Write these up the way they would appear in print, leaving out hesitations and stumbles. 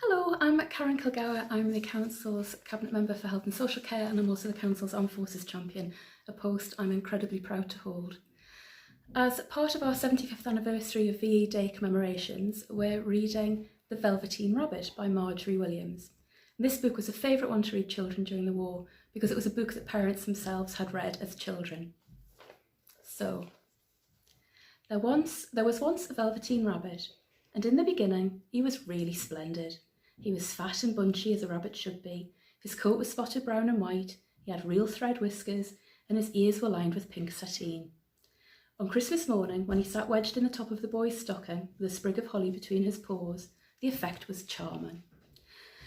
Hello, I'm Karen Kilgour. I'm the Council's Cabinet Member for Health and Social Care, and I'm also the Council's Armed Forces Champion, a post I'm incredibly proud to hold. As part of our 75th anniversary of VE Day commemorations, we're reading The Velveteen Rabbit by Marjorie Williams. This book was a favourite one to read children during the war because it was a book that parents themselves had read as children. So, there was once a Velveteen Rabbit, and in the beginning he was really splendid. He was fat and bunchy as a rabbit should be. His coat was spotted brown and white, he had real thread whiskers, and his ears were lined with pink sateen. On Christmas morning, when he sat wedged in the top of the boy's stocking with a sprig of holly between his paws, the effect was charming.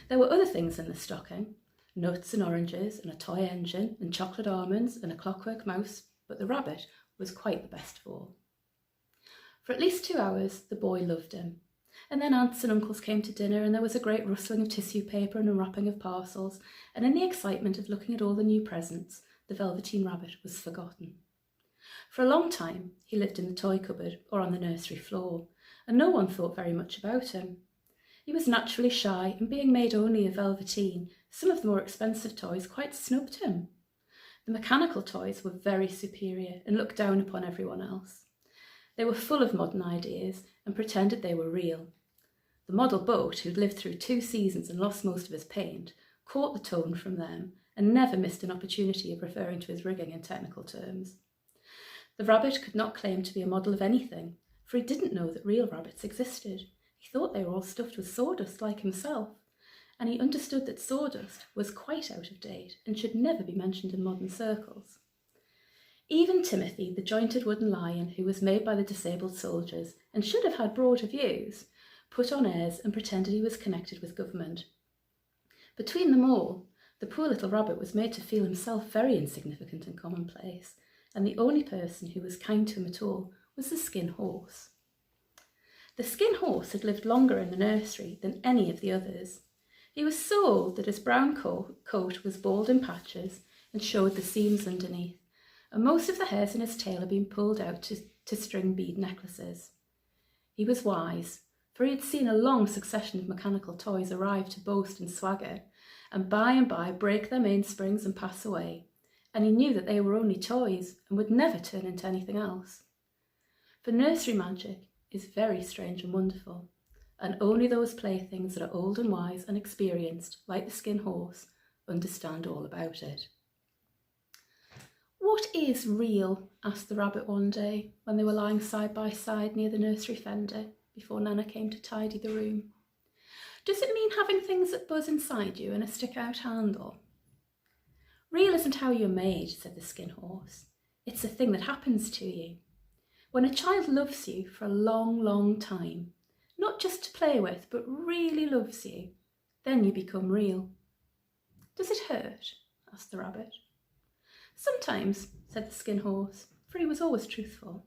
There were other things in the stocking, nuts and oranges and a toy engine and chocolate almonds and a clockwork mouse, but the rabbit was quite the best of all. For at least 2 hours, the boy loved him. And then aunts and uncles came to dinner, and there was a great rustling of tissue paper and unwrapping of parcels, and in the excitement of looking at all the new presents, the Velveteen Rabbit was forgotten. For a long time, he lived in the toy cupboard or on the nursery floor, and no one thought very much about him. He was naturally shy, and being made only of velveteen, some of the more expensive toys quite snubbed him. The mechanical toys were very superior and looked down upon everyone else. They were full of modern ideas and pretended they were real. The model boat, who'd lived through 2 seasons and lost most of his paint, caught the tone from them and never missed an opportunity of referring to his rigging in technical terms. The rabbit could not claim to be a model of anything, for he didn't know that real rabbits existed. He thought they were all stuffed with sawdust like himself, and he understood that sawdust was quite out of date and should never be mentioned in modern circles. Even Timothy, the jointed wooden lion who was made by the disabled soldiers and should have had broader views, put on airs and pretended he was connected with government. Between them all, the poor little rabbit was made to feel himself very insignificant and commonplace, and the only person who was kind to him at all was the skin horse. The skin horse had lived longer in the nursery than any of the others. He was so old that his brown coat was bald in patches and showed the seams underneath, and most of the hairs in his tail had been pulled out to string bead necklaces. He was wise, for he had seen a long succession of mechanical toys arrive to boast and swagger, and by break their mainsprings and pass away, and he knew that they were only toys and would never turn into anything else. For nursery magic is very strange and wonderful, and only those playthings that are old and wise and experienced, like the skin horse, understand all about it. "What is real?" asked the rabbit one day when they were lying side by side near the nursery fender before Nana came to tidy the room. "Does it mean having things that buzz inside you and a stick-out handle?" "Real isn't how you're made," said the skin horse. "It's a thing that happens to you. When a child loves you for a long, long time, not just to play with, but really loves you, then you become real." "Does it hurt?" asked the rabbit. "Sometimes," said the skin horse, for he was always truthful.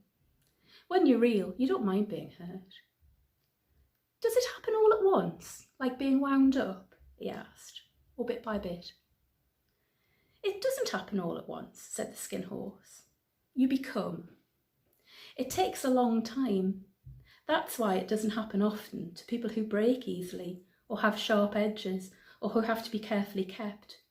"When you're real, you don't mind being hurt." "Does it happen all at once, like being wound up?" he asked, or bit by bit. "It doesn't happen all at once," said the skin horse. "You become. It takes a long time. That's why it doesn't happen often to people who break easily, or have sharp edges, or who have to be carefully kept.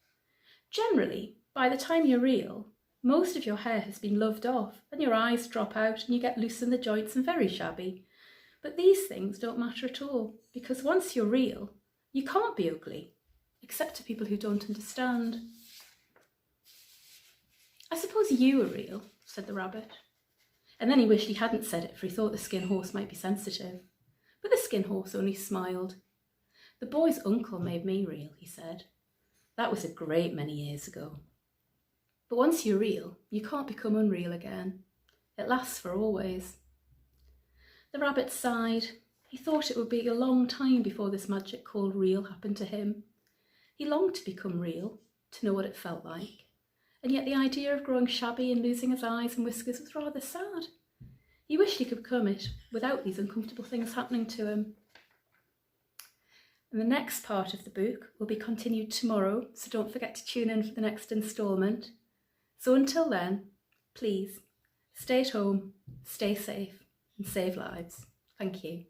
Generally, by the time you're real, most of your hair has been loved off and your eyes drop out and you get loose in the joints and very shabby. But these things don't matter at all, because once you're real, you can't be ugly, except to people who don't understand." "I suppose you are real," said the rabbit. And then he wished he hadn't said it, for he thought the skin horse might be sensitive. But the skin horse only smiled. "The boy's uncle made me real," he said. "That was a great many years ago. But once you're real, you can't become unreal again. It lasts for always." The rabbit sighed. He thought it would be a long time before this magic called real happened to him. He longed to become real, to know what it felt like. And yet the idea of growing shabby and losing his eyes and whiskers was rather sad. He wished he could become it without these uncomfortable things happening to him. And the next part of the book will be continued tomorrow, so don't forget to tune in for the next instalment. So until then, please, stay at home, stay safe, and save lives. Thank you.